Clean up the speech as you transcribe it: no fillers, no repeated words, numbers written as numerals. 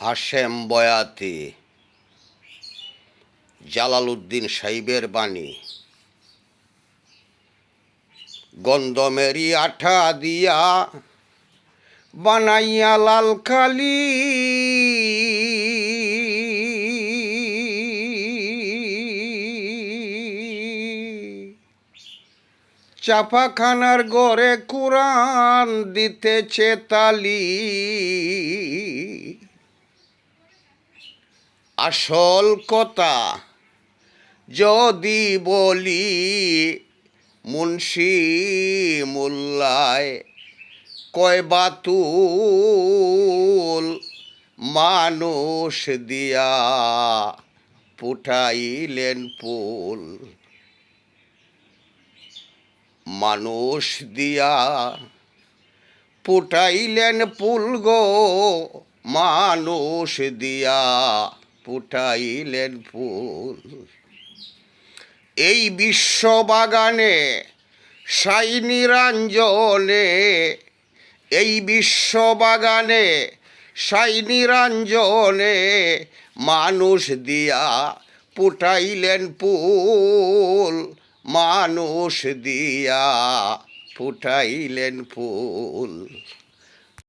হাশেম বয়াতি Jalaluddin সাহেবের বাণী। গন্ধমেরি আঠা দিয়া বানাইয়া লাল কালি, চাপাখানার গড়ে কোরআন দিতেছে তালি। আসল কথা যদি বলি, মুন্সি মোল্লায় কয় বাতুল মানুষ দিয়া ফুটাইলেন পুল। মানুষ দিয়া ফুটাইলেন পুল গো, মানুষ দিয়া ফুটাইলেন ফুল। এই বিশ্ববাগানে সাই নিরঞ্জনে, এই বিশ্ববাগানে সাই নিরঞ্জনে মানুষ দিয়া ফুটাইলেন ফুল, মানুষ দিয়া ফুটাইলেন ফুল।